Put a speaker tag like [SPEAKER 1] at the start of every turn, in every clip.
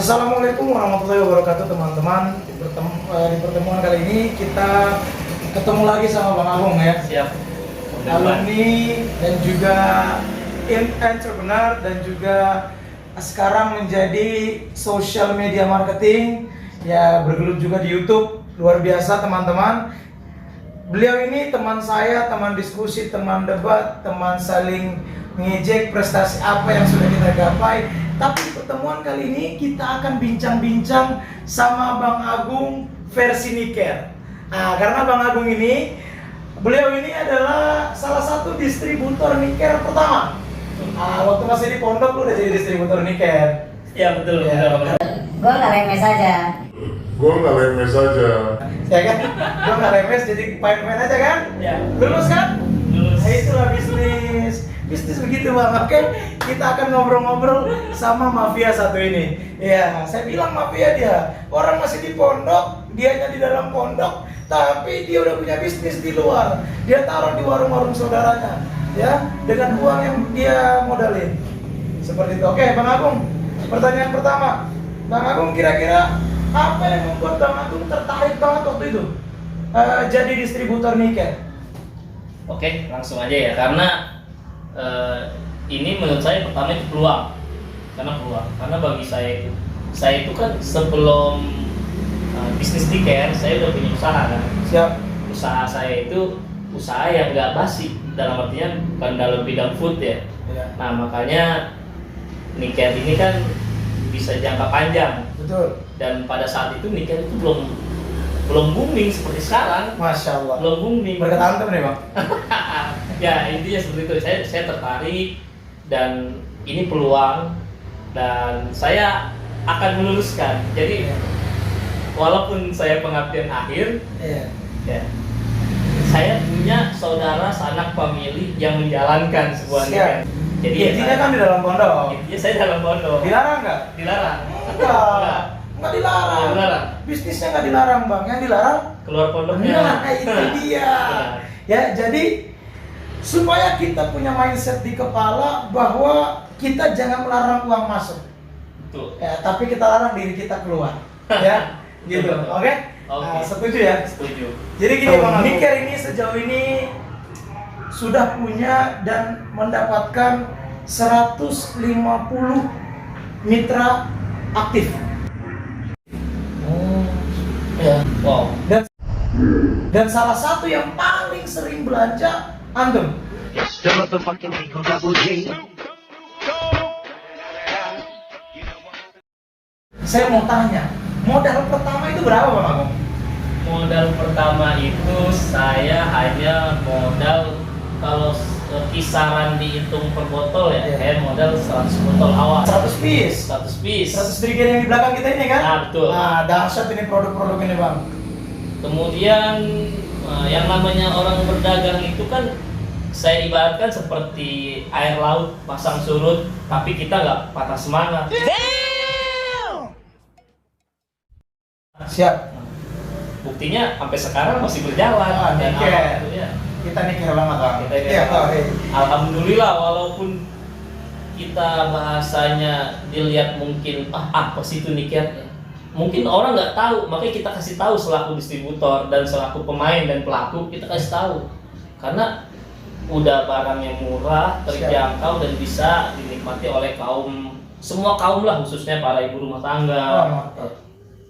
[SPEAKER 1] Assalamualaikum warahmatullahi wabarakatuh teman-teman. Di pertemuan kali ini kita ketemu lagi sama Bang Agung ya.
[SPEAKER 2] Siap.
[SPEAKER 1] Alumni dan juga entrepreneur dan juga sekarang menjadi social media marketing ya, bergelut juga di YouTube. Luar biasa teman-teman. Beliau ini teman saya, teman diskusi, teman debat, teman saling ngejek prestasi apa yang sudah kita gapai. Tapi di pertemuan kali ini kita akan bincang-bincang sama Bang Agung versi Niker. Nah, karena Bang Agung ini, beliau ini adalah salah satu distributor Niker pertama. Waktu masih di pondok lu udah jadi distributor Niker.
[SPEAKER 2] Ya betul.
[SPEAKER 1] Ya.
[SPEAKER 3] Gue nggak remes aja.
[SPEAKER 4] Gue nggak lemes aja.
[SPEAKER 1] Ya kan? Gue nggak remes jadi main-main aja kan?
[SPEAKER 2] Ya.
[SPEAKER 1] Lulus kan?
[SPEAKER 2] Lulus.
[SPEAKER 1] Nah, itulah bisnis begitu Bang. Oke, kita akan ngobrol-ngobrol sama mafia satu ini. Ya, saya bilang mafia dia. Orang masih di pondok, dianya di dalam pondok, tapi dia udah punya bisnis di luar. Dia taruh di warung-warung saudaranya, ya, dengan uang yang dia modalin. Seperti itu. Oke, Bang Agung. Pertanyaan pertama, Bang Agung kira-kira apa yang membuat Bang Agung tertarik banget waktu itu jadi distributor Niker?
[SPEAKER 2] Oke, langsung aja ya. Karena ini menurut saya pertama itu peluang. Karena bagi saya itu kan sebelum bisnis Niker, saya udah punya usaha kan.
[SPEAKER 1] Siap.
[SPEAKER 2] Usaha saya itu usaha yang nggak basi, dalam artian bukan dalam bidang food ya.
[SPEAKER 1] Ya.
[SPEAKER 2] Nah makanya Niker ini kan bisa jangka panjang.
[SPEAKER 1] Betul.
[SPEAKER 2] Dan pada saat itu Niker itu belum booming seperti sekarang.
[SPEAKER 1] Masya Allah.
[SPEAKER 2] Belum booming.
[SPEAKER 1] Berkat antum nih Bang.
[SPEAKER 2] Ya intinya seperti itu. Saya tertarik dan ini peluang dan saya akan meluluskan. Jadi walaupun saya pengabdian akhir,
[SPEAKER 1] Iya.
[SPEAKER 2] ya saya punya saudara sanak famili yang menjalankan sebuah
[SPEAKER 1] Siap.
[SPEAKER 2] Niker. Jadi
[SPEAKER 1] Intinya kan di dalam pondok.
[SPEAKER 2] intinya saya dalam pondok.
[SPEAKER 1] Dilarang nggak?
[SPEAKER 2] Dilarang.
[SPEAKER 1] Enggak. Nggak dilarang.
[SPEAKER 2] Nggak dilarang.
[SPEAKER 1] Bisnisnya nggak dilarang Bang. Yang dilarang?
[SPEAKER 2] Keluar pondoknya.
[SPEAKER 1] Nah, itu dia. Ya, jadi supaya kita punya mindset di kepala bahwa kita jangan melarang uang masuk.
[SPEAKER 2] Betul.
[SPEAKER 1] Ya, tapi kita larang diri kita keluar. Ya, gitu. Oke?
[SPEAKER 2] Oke.
[SPEAKER 1] Nah, setuju ya?
[SPEAKER 2] Setuju.
[SPEAKER 1] Jadi gini Bang, Niker ini sejauh ini sudah punya dan mendapatkan 150 mitra aktif. Ya.
[SPEAKER 2] Wow.
[SPEAKER 1] Dan salah satu yang paling sering belanja antum. Saya mau tanya, modal pertama itu berapa Bang Agung?
[SPEAKER 2] Modal pertama itu saya hanya modal kalau kisaran dihitung per botol ya,
[SPEAKER 1] Iya.
[SPEAKER 2] saya modal 100 botol awal.
[SPEAKER 1] 100 piece.
[SPEAKER 2] 100 piece.
[SPEAKER 1] 100 trigger yang di belakang kita ini kan?
[SPEAKER 2] Nah, betul.
[SPEAKER 1] Nah, dahsyat ini produk-produk ini Bang.
[SPEAKER 2] Kemudian yang namanya orang berdagang itu kan saya ibaratkan seperti air laut pasang surut, tapi kita nggak patah semangat.
[SPEAKER 1] Siap.
[SPEAKER 2] Buktinya sampai sekarang masih berjalan.
[SPEAKER 1] Ah,
[SPEAKER 2] Dan
[SPEAKER 1] Niker.
[SPEAKER 2] alhamdulillah.
[SPEAKER 1] Kita Niker banget Bang.
[SPEAKER 2] Kita Niker
[SPEAKER 1] Iya,
[SPEAKER 2] banget.
[SPEAKER 1] oke.
[SPEAKER 2] Alhamdulillah, walaupun kita bahasanya dilihat mungkin apa sih itu Niker, mungkin orang nggak tahu, makanya kita kasih tahu selaku distributor dan selaku pemain dan pelaku, kita kasih tahu karena udah barang yang murah, terjangkau dan bisa dinikmati oleh semua kaum lah, khususnya para ibu rumah tangga.
[SPEAKER 1] Oh, mantap.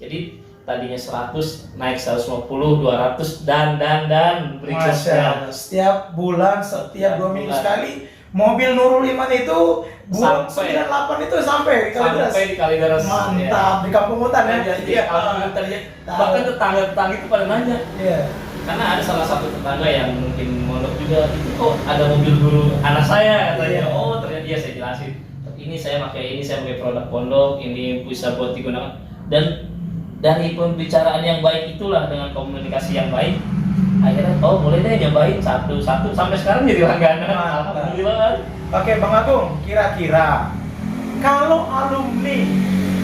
[SPEAKER 2] Jadi tadinya 100 naik 150, 200 dan
[SPEAKER 1] Masya
[SPEAKER 2] berikutnya.
[SPEAKER 1] Allah. Setiap bulan, setiap 2 minggu
[SPEAKER 2] bulan.
[SPEAKER 1] sekali mobil Nurul Iman itu bulan
[SPEAKER 2] Sampai.
[SPEAKER 1] 98 itu sampai di Kalideres.
[SPEAKER 2] Sampai di Kalideres.
[SPEAKER 1] Mantap, di Kampung Hutan ya.
[SPEAKER 2] Iya, kalau terjadi bahkan tetangga-tetangga itu pada nanya.
[SPEAKER 1] Iya.
[SPEAKER 2] Karena ada salah satu tetangga yang mungkin mondok juga, itu kok ada mobil guru anak saya katanya.
[SPEAKER 1] Iya.
[SPEAKER 2] Oh ternyata iya, saya jelasin. Ini saya pakai produk pondok, ini bisa buat digunakan. Dan dari pembicaraan yang baik itulah, dengan komunikasi yang baik, akhirnya boleh deh nyobain satu-satu sampai sekarang jadi langganan.
[SPEAKER 1] Mantap.
[SPEAKER 2] Alhamdulillah.
[SPEAKER 1] Oke Bang Agung, kira-kira kalau alumni,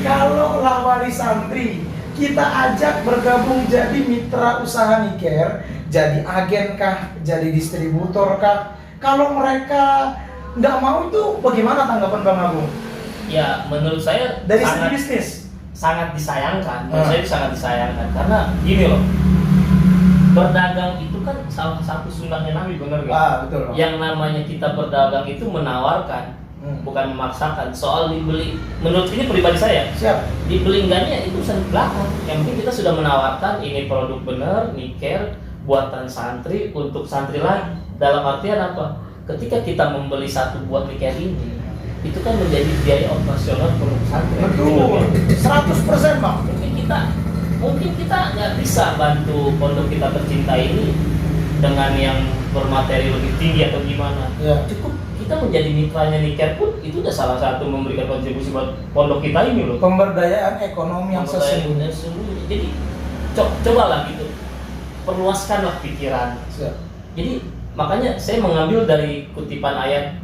[SPEAKER 1] kalau wali santri kita ajak bergabung jadi mitra usaha Niker, jadi agen kah, jadi distributor kah? Kalau mereka nggak mau itu bagaimana tanggapan Bang Agung?
[SPEAKER 2] Ya menurut saya
[SPEAKER 1] Dari segi
[SPEAKER 2] sangat
[SPEAKER 1] bisnis?
[SPEAKER 2] sangat disayangkan. Menurut saya itu sangat disayangkan karena gini loh, berdagang itu kan salah satu sunnahnya Nabi, benar gak?
[SPEAKER 1] Betul Bang.
[SPEAKER 2] Yang namanya kita berdagang itu menawarkan, bukan memaksakan. Soal dibeli, menurut ini pribadi saya,
[SPEAKER 1] Siap.
[SPEAKER 2] dibeli enggaknya itu urusan belakang. Yang penting kita sudah menawarkan ini produk benar, Niker, buatan santri untuk santri lagi. Dalam artian apa? Ketika kita membeli satu buat Niker ini, itu kan menjadi biaya operasional produk santri.
[SPEAKER 1] Betul. 100% Bang.
[SPEAKER 2] Mungkin kita nggak bisa bantu pondok kita tercinta ini dengan yang bermateri lebih tinggi atau gimana.
[SPEAKER 1] Ya.
[SPEAKER 2] Cukup kita menjadi mitranya Niker pun itu udah salah satu memberikan kontribusi buat pondok kita ini loh.
[SPEAKER 1] Pemberdayaan ekonomi yang sesungguhnya.
[SPEAKER 2] Jadi cobalah gitu, perluaskanlah pikiran.
[SPEAKER 1] Siap.
[SPEAKER 2] Jadi makanya saya mengambil dari kutipan ayat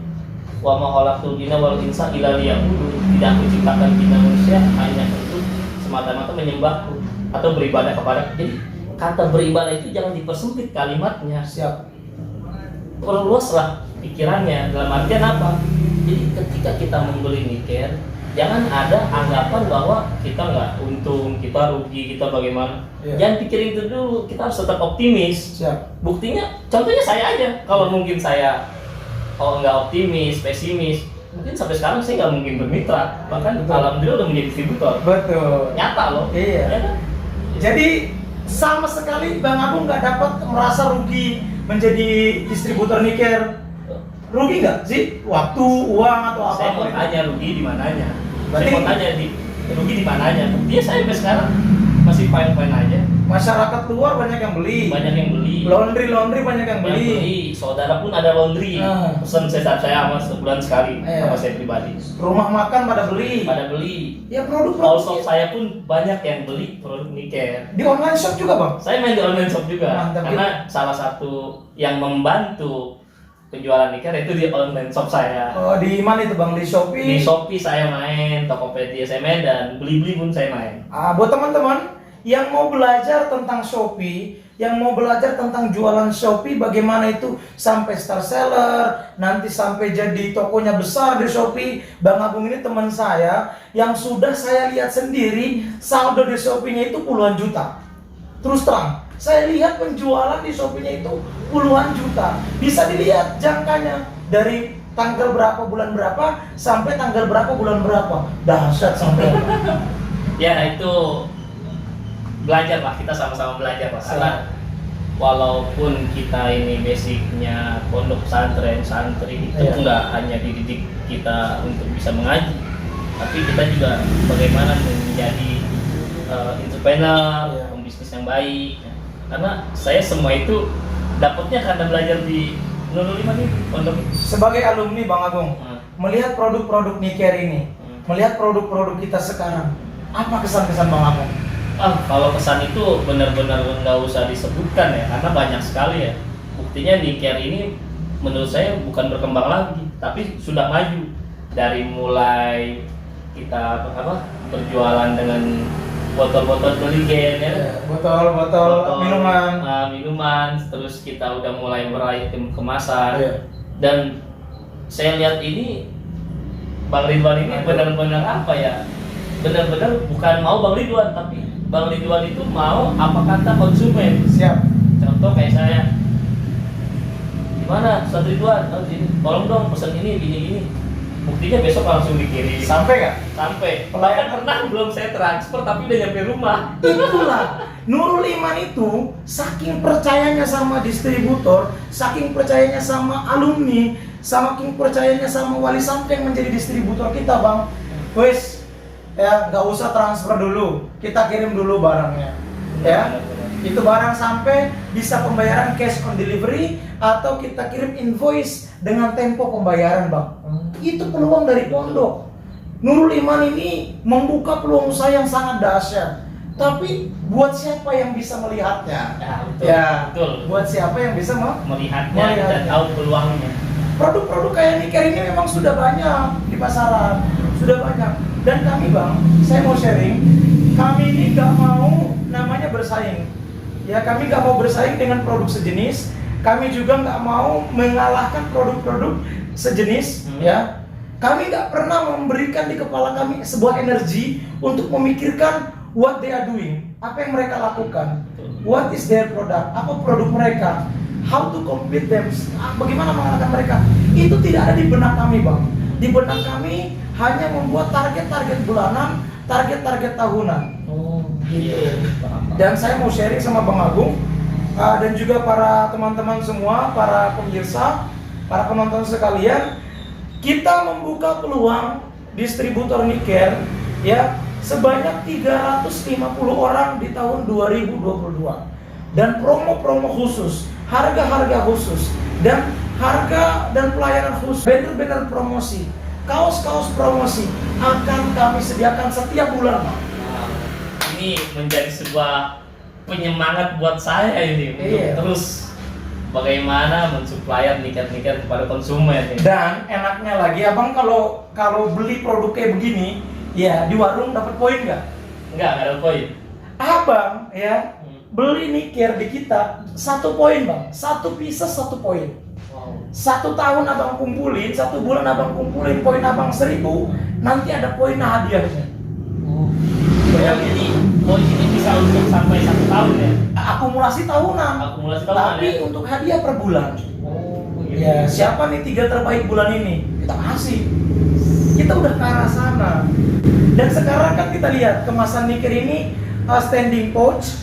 [SPEAKER 2] wa ma khalaqtul jinna wal insa illa liya'budun. Tidak aku ciptakan kita manusia hanya untuk semata-mata menyembahku atau beribadah kepada. Jadi kata beribadah itu jangan dipersempit kalimatnya.
[SPEAKER 1] Siap.
[SPEAKER 2] Perluaslah pikirannya. Dalam artian apa? Jadi ketika kita membeli Niker, jangan ada anggapan bahwa kita nggak untung, kita rugi, kita bagaimana. Jangan pikirin itu dulu. Kita harus tetap optimis.
[SPEAKER 1] Siap.
[SPEAKER 2] Buktinya, contohnya saya aja. Kalau mungkin saya nggak optimis, pesimis, mungkin sampai sekarang saya nggak mungkin bermitra. Bahkan
[SPEAKER 1] Betul.
[SPEAKER 2] alhamdulillah udah menjadi distributor.
[SPEAKER 1] Betul.
[SPEAKER 2] Nyata loh.
[SPEAKER 1] Iya.
[SPEAKER 2] Ya kan?
[SPEAKER 1] Jadi sama sekali Bang Agung nggak dapat merasa rugi menjadi distributor Niker. Rugi nggak sih? Waktu, uang atau
[SPEAKER 2] Saya mau
[SPEAKER 1] apapun itu?
[SPEAKER 2] tanya rugi di mananya.
[SPEAKER 1] Berarti-
[SPEAKER 2] Saya mau tanya rugi di mananya. Dia saya sampai sekarang masih fine-fine aja.
[SPEAKER 1] Masyarakat luar banyak yang beli.
[SPEAKER 2] Banyak yang beli.
[SPEAKER 1] Laundry banyak yang
[SPEAKER 2] Yang
[SPEAKER 1] beli.
[SPEAKER 2] beli. Saudara pun ada laundry.
[SPEAKER 1] Ah.
[SPEAKER 2] Pesan saya sama sebulan sekali
[SPEAKER 1] Iya.
[SPEAKER 2] sama saya pribadi.
[SPEAKER 1] Rumah makan pada beli.
[SPEAKER 2] Pada beli.
[SPEAKER 1] Ya
[SPEAKER 2] All
[SPEAKER 1] produk-produk
[SPEAKER 2] shop saya pun banyak yang beli produk Niker.
[SPEAKER 1] di online shop juga Bang.
[SPEAKER 2] Saya main di online shop juga.
[SPEAKER 1] Mantap,
[SPEAKER 2] Karena salah satu yang membantu penjualan Niker itu di online shop saya.
[SPEAKER 1] Oh, di mana itu Bang? Di Shopee.
[SPEAKER 2] Di Shopee saya main, Tokopedia saya main, dan beli-beli pun saya main.
[SPEAKER 1] Buat teman-teman yang mau belajar tentang Shopee, yang mau belajar tentang jualan Shopee, bagaimana itu sampai star seller, nanti sampai jadi tokonya besar di Shopee. Bang Agung ini teman saya yang sudah saya lihat sendiri saldo di Shopee-nya itu puluhan juta. Terus terang, saya lihat penjualan di Shopee-nya itu puluhan juta. Bisa dilihat jangkanya dari tanggal berapa bulan berapa sampai tanggal berapa bulan berapa. Dahsyat sampai.
[SPEAKER 2] Ya itu belajar lah, kita sama-sama belajar lah. Karena walaupun kita ini basicnya pondok pesantren, santri itu
[SPEAKER 1] Iya.
[SPEAKER 2] nggak hanya dididik kita untuk bisa mengaji, tapi kita juga bagaimana menjadi entrepreneur,
[SPEAKER 1] Iya.
[SPEAKER 2] pembisnis yang baik. Karena saya semua itu dapatnya karena belajar di Nurul Iman ini pondok.
[SPEAKER 1] Sebagai alumni Bang Agung,
[SPEAKER 2] Hmm.
[SPEAKER 1] melihat produk-produk Niker ini, melihat produk-produk kita sekarang, apa kesan-kesan Bang Agung?
[SPEAKER 2] Kalau pesan itu benar-benar nggak usah disebutkan ya, karena banyak sekali ya. Buktinya Niker ini menurut saya bukan berkembang lagi, tapi sudah maju. Dari mulai kita berjualan dengan botol-botol beligen ya,
[SPEAKER 1] Botol-botol minuman.
[SPEAKER 2] minuman, terus kita udah mulai meraih kemasan.
[SPEAKER 1] Iya.
[SPEAKER 2] Dan saya lihat ini Bang Ridwan ini benar-benar apa ya? Benar-benar bukan mau Bang Ridwan, tapi Bang Ridwan itu mau apa kata konsumen.
[SPEAKER 1] Siap.
[SPEAKER 2] Contoh kayak saya, gimana Ustaz Ridwan? Tolong dong pesan ini gini-gini. Buktinya besok langsung dikirim.
[SPEAKER 1] Sampai nggak?
[SPEAKER 2] Sampai. Bahkan pernah belum saya transfer tapi udah nyampe rumah.
[SPEAKER 1] Itulah Nurul Iman itu saking percayanya sama distributor, saking percayanya sama alumni, saking percayanya sama wali santri yang menjadi distributor kita Bang. Wes, ya nggak usah transfer dulu, kita kirim dulu barangnya, ya. Itu barang sampai bisa pembayaran cash on delivery atau kita kirim invoice dengan tempo pembayaran Bang. Itu peluang dari pondok. Nurul Iman ini membuka peluang usaha yang sangat dahsyat. Tapi buat siapa yang bisa melihatnya?
[SPEAKER 2] Ya, betul.
[SPEAKER 1] Ya,
[SPEAKER 2] Betul.
[SPEAKER 1] buat siapa yang bisa
[SPEAKER 2] Melihatnya dan tahu peluangnya.
[SPEAKER 1] Produk-produk kayak Niker ini memang sudah banyak di pasaran, sudah banyak. Dan kami Bang, saya mau sharing, kami ini nggak mau namanya bersaing. Ya, kami nggak mau bersaing dengan produk sejenis. Kami juga nggak mau mengalahkan produk-produk sejenis. Ya, Kami nggak pernah memberikan di kepala kami sebuah energi untuk memikirkan what they are doing, apa yang mereka lakukan, what is their product, apa produk mereka, how to compete them, bagaimana mengalahkan mereka. Itu tidak ada di benak kami, Bang. Di benak kami hanya membuat target-target bulanan, target-target tahunan.
[SPEAKER 2] Oh,
[SPEAKER 1] Gitu. Dan saya mau sharing sama Bang Agung dan juga para teman-teman semua, para pemirsa, para penonton sekalian, kita membuka peluang distributor niker ya sebanyak 350 orang di tahun 2022. Dan promo-promo khusus, harga-harga khusus, dan harga dan pelayanan khusus, banner-banner promosi, kaos-kaos promosi akan kami sediakan setiap bulan, Pak.
[SPEAKER 2] Nah, ini menjadi sebuah penyemangat buat saya ini untuk terus bagaimana mensuplai niker-niker kepada konsumen.
[SPEAKER 1] Dan enaknya lagi, Abang kalau beli produk kayak begini, ya di warung dapat poin nggak?
[SPEAKER 2] Enggak ada poin.
[SPEAKER 1] Abang ya beli niker di kita 1 poin, Bang. 1 pieces 1 poin.
[SPEAKER 2] Wow.
[SPEAKER 1] 1 tahun Abang kumpulin, 1 bulan Abang kumpulin poin Abang 1000, nanti ada poin hadiahnya.
[SPEAKER 2] Jadi poin ini bisa untuk sampai 1 tahun ya?
[SPEAKER 1] Akumulasi tahunan.
[SPEAKER 2] Akumulasi tahunan
[SPEAKER 1] Tapi
[SPEAKER 2] ya?
[SPEAKER 1] untuk hadiah per bulan.
[SPEAKER 2] Oh,
[SPEAKER 1] Ya, siapa nih 3 terbaik bulan ini? Kita kasih. Kita udah ke arah sana. Dan sekarang kan kita lihat kemasan niker ini standing pouch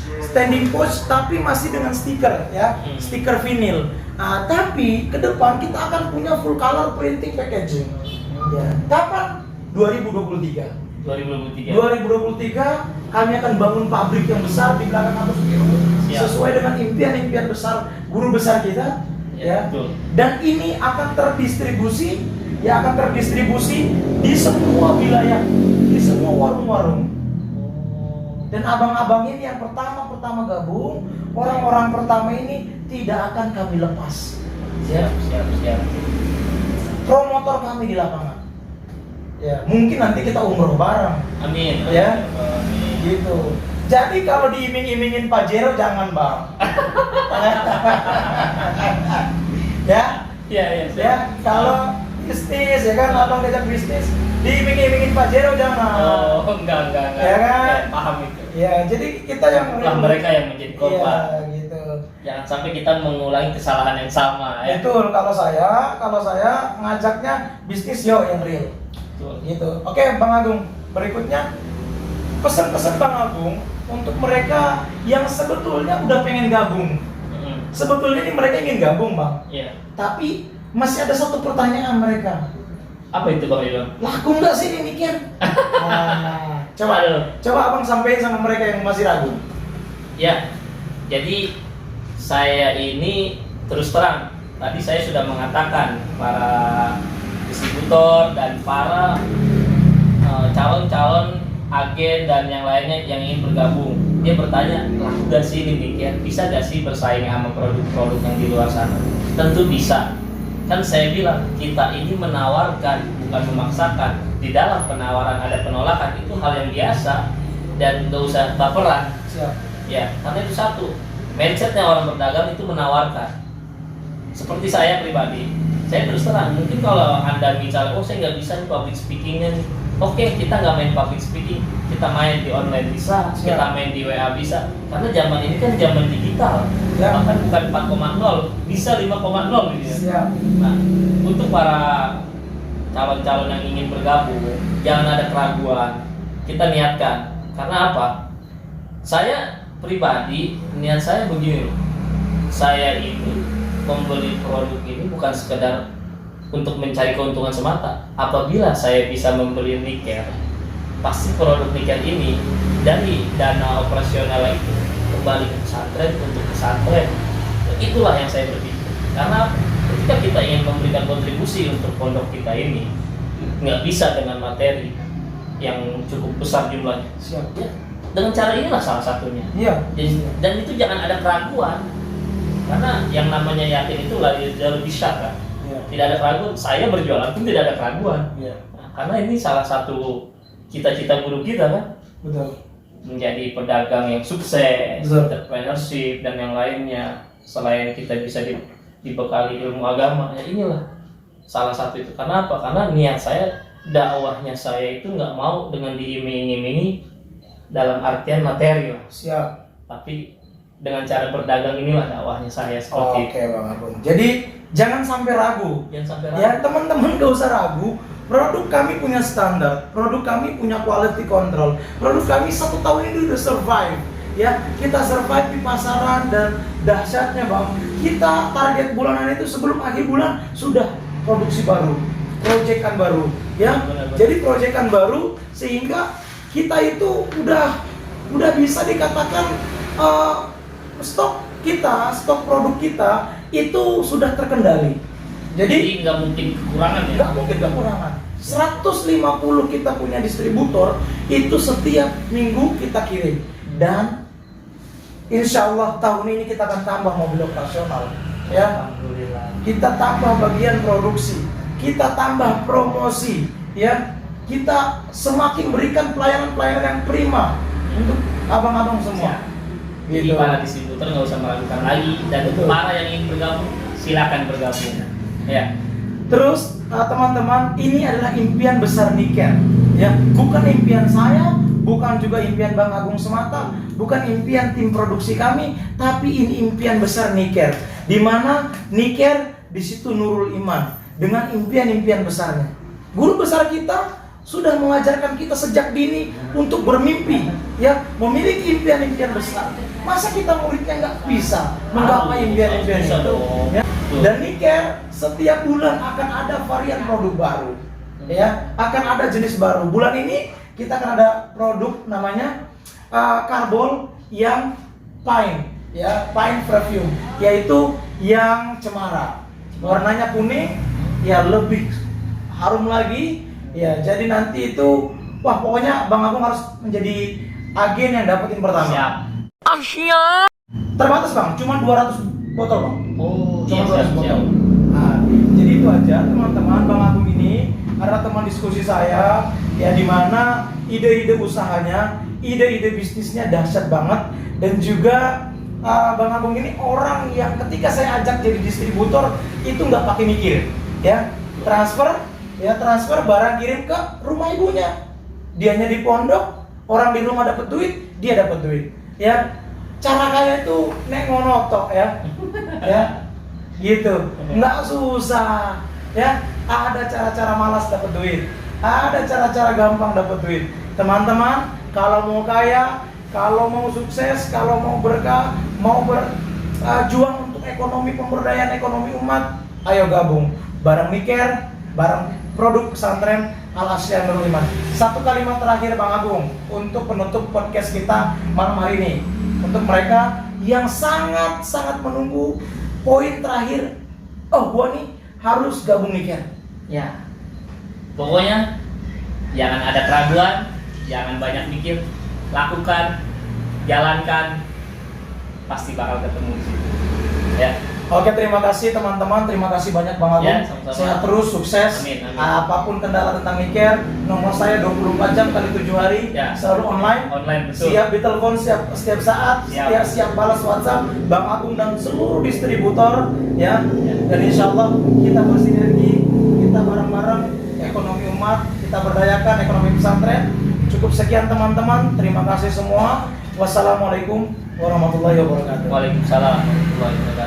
[SPEAKER 1] tapi masih dengan stiker ya, stiker vinil. Tapi ke depan kita akan punya full color printing packaging. Ya. Kapan? 2023. 2023 kami akan bangun pabrik yang besar di belakang kampus biru sesuai dengan impian-impian besar guru besar kita ya. Dan ini akan terdistribusi di semua wilayah, di semua warung-warung. Dan abang-abang ini yang pertama gabung, orang-orang pertama ini tidak akan kami lepas.
[SPEAKER 2] Siap.
[SPEAKER 1] Promotor kami di lapangan. Ya, mungkin nanti kita umroh bareng.
[SPEAKER 2] Amin.
[SPEAKER 1] Ya.
[SPEAKER 2] Amin.
[SPEAKER 1] Gitu. Jadi kalau diiming-imingin Pajero jangan, Bang. Ya. Ya, kalau bisnis ya kan, Abang diajak bisnis, diiming-imingin Pajero jangan.
[SPEAKER 2] Oh, enggak.
[SPEAKER 1] Ya kan?
[SPEAKER 2] Ya, paham itu.
[SPEAKER 1] Ya, jadi kita yang
[SPEAKER 2] Mereka yang menjadi korban.
[SPEAKER 1] Iya, gitu.
[SPEAKER 2] Jangan sampai kita mengulangi kesalahan yang sama ya.
[SPEAKER 1] Betul, kalau saya ngajaknya bisnis yang real.
[SPEAKER 2] Betul.
[SPEAKER 1] Gitu. Oke, Bang Agung. Berikutnya pesan-pesan Bang Agung untuk mereka yang sebetulnya udah pengen gabung. Sebetulnya ini mereka ingin gabung, Bang.
[SPEAKER 2] Iya.
[SPEAKER 1] Tapi masih ada satu pertanyaan mereka.
[SPEAKER 2] Apa itu Bang Ridwan?
[SPEAKER 1] Laku nggak sih ini niker? Coba Abang sampaikan sama mereka yang masih ragu.
[SPEAKER 2] Ya. Jadi saya ini terus terang, tadi saya sudah mengatakan para distributor dan para calon-calon agen dan yang lainnya yang ingin bergabung, dia bertanya, laku gak sih ini niker? Bisa gak sih bersaing sama produk-produk yang di luar sana? Tentu bisa. Kan saya bilang, kita ini menawarkan, bukan memaksakan. Di dalam penawaran ada penolakan, itu hal yang biasa dan gak usah baperan.
[SPEAKER 1] Siap.
[SPEAKER 2] Ya, karena itu satu, mindsetnya orang berdagang itu menawarkan. Seperti saya pribadi, saya terus terang, mungkin kalau Anda misalnya, oh saya nggak bisa nih public speakingnya nih. Oke, kita nggak main public speaking, kita main di online bisa, kita main di WA bisa. Karena zaman ini kan zaman digital, bahkan bukan 4,0, bisa 5,0 gitu ya. Nah, untuk para calon-calon yang ingin bergabung, jangan ada keraguan. Kita niatkan, karena apa? Saya pribadi, niat saya begini loh. Saya itu membeli produk ini bukan sekedar untuk mencari keuntungan semata. Apabila saya bisa membeli niker, pasti produk niker ini dari dana operasional itu kembali ke pesantren untuk pesantren. Itulah yang saya berpikir. Karena ketika kita ingin memberikan kontribusi untuk pondok kita ini, nggak bisa dengan materi yang cukup besar jumlahnya.
[SPEAKER 1] Siap.
[SPEAKER 2] Ya, dengan cara inilah salah satunya.
[SPEAKER 1] Iya.
[SPEAKER 2] Dan itu jangan ada keraguan. Karena yang namanya yakin itu lebih bisa kan. Tidak ada keraguan, saya berjualan pun tidak ada keraguan. Nah, karena ini salah satu cita-cita guru kita kan.
[SPEAKER 1] Betul.
[SPEAKER 2] Menjadi pedagang yang sukses, entrepreneurship dan yang lainnya. Selain kita bisa dibekali ilmu agama, ya inilah salah satu itu. Karena apa? Karena niat saya, dakwahnya saya itu nggak mau dengan diiming-imingi dalam artian materi lah.
[SPEAKER 1] Siap.
[SPEAKER 2] Tapi dengan cara berdagang inilah dakwahnya saya seperti
[SPEAKER 1] Oke Bang Agung. Jadi jangan sampai ragu.
[SPEAKER 2] Jangan sampai ragu.
[SPEAKER 1] Ya teman-teman gak usah ragu. Produk kami punya standar, produk kami punya quality control, produk kami 1 tahun ini udah survive. Ya, kita survive di pasaran dan dahsyatnya Bang, kita target bulanan itu sebelum akhir bulan sudah produksi baru, proyekan baru, ya.
[SPEAKER 2] Benar-benar.
[SPEAKER 1] Jadi proyekan baru sehingga kita itu udah bisa dikatakan stok produk kita itu sudah terkendali. Jadi
[SPEAKER 2] nggak mungkin kekurangan ya.
[SPEAKER 1] nggak mungkin kekurangan. 150 kita punya distributor itu setiap minggu kita kirim, dan insya Allah tahun ini kita akan tambah mobil operasional, ya.
[SPEAKER 2] Alhamdulillah.
[SPEAKER 1] Kita tambah bagian produksi, kita tambah promosi, ya. Kita semakin berikan pelayanan-pelayanan yang prima untuk abang-abang semua.
[SPEAKER 2] Jadi para distributor nggak usah meragukan lagi, dan
[SPEAKER 1] Betul.
[SPEAKER 2] para yang ingin bergabung silakan bergabung. Ya.
[SPEAKER 1] Terus teman-teman, ini adalah impian besar Niker, ya. Bukan impian saya, bukan juga impian Bang Agung semata, bukan impian tim produksi kami, tapi ini impian besar Niker. Di mana Niker di situ Nurul Iman dengan impian-impian besarnya. Guru besar kita sudah mengajarkan kita sejak dini untuk bermimpi, ya, memiliki impian-impian besar. Masa kita muridnya nggak bisa menggapai impian-impian
[SPEAKER 2] Bisa
[SPEAKER 1] itu?
[SPEAKER 2] dong.
[SPEAKER 1] Ya. Dan Niker setiap bulan akan ada varian produk baru, ya, akan ada jenis baru. Bulan ini kita akan ada produk namanya karbol yang pine, ya, pine perfume, yaitu yang cemara. Warnanya kuning, ya, lebih harum lagi, ya. Jadi nanti itu, wah, pokoknya Bang Agung harus menjadi agen yang dapetin pertama.
[SPEAKER 2] Siap.
[SPEAKER 1] Terbatas Bang, cuma 200 botol Bang.
[SPEAKER 2] Oh,
[SPEAKER 1] Cuma
[SPEAKER 2] iya,
[SPEAKER 1] 200 botol.
[SPEAKER 2] siap.
[SPEAKER 1] Nah, jadi itu aja teman-teman. Bang Agung ini karena teman diskusi saya, ya, di mana ide-ide usahanya, ide-ide bisnisnya dahsyat banget, dan juga Bang Agung ini orang yang ketika saya ajak jadi distributor itu nggak pakai mikir, ya, transfer barang kirim ke rumah ibunya, dianya di pondok, orang di rumah dapat duit, dia dapat duit, ya. Cara kaya itu nek ngonotok, ya, ya, gitu, nggak susah, ya. Ada cara-cara malas dapat duit, ada cara-cara gampang dapat duit. Teman-teman, kalau mau kaya, kalau mau sukses, kalau mau berkah, mau berjuang untuk ekonomi, pemberdayaan ekonomi umat, ayo gabung bareng Niker, bareng produk pesantren Al Asyiah Nurul Iman. Satu kalimat terakhir Bang Agung untuk penutup podcast kita malam hari ini, untuk mereka yang sangat menunggu poin terakhir, oh gua nih harus gabung Niker.
[SPEAKER 2] Ya. Pokoknya jangan ada keraguan, jangan banyak mikir, lakukan, jalankan, pasti bakal ketemu di situ. Ya.
[SPEAKER 1] Oke, terima kasih teman-teman, terima kasih banyak Bang Agung.
[SPEAKER 2] Ya, sama-sama.
[SPEAKER 1] Sehat terus, sukses.
[SPEAKER 2] Amin, amin.
[SPEAKER 1] Apapun kendala tentang Niker, nomor saya 24 jam kali 7 hari,
[SPEAKER 2] Ya.
[SPEAKER 1] selalu online.
[SPEAKER 2] Online, betul.
[SPEAKER 1] Siap ditelepon setiap saat,
[SPEAKER 2] Siap.
[SPEAKER 1] siap balas WhatsApp Bang Agung dan seluruh distributor, ya.
[SPEAKER 2] Ya.
[SPEAKER 1] Dan insya Allah kita bersinergi, kita bareng-bareng ekonomi umat, kita berdayakan ekonomi pesantren. Cukup sekian teman-teman, terima kasih semua. Wassalamualaikum warahmatullahi wabarakatuh.
[SPEAKER 2] Waalaikumsalam warahmatullahi wabarakatuh.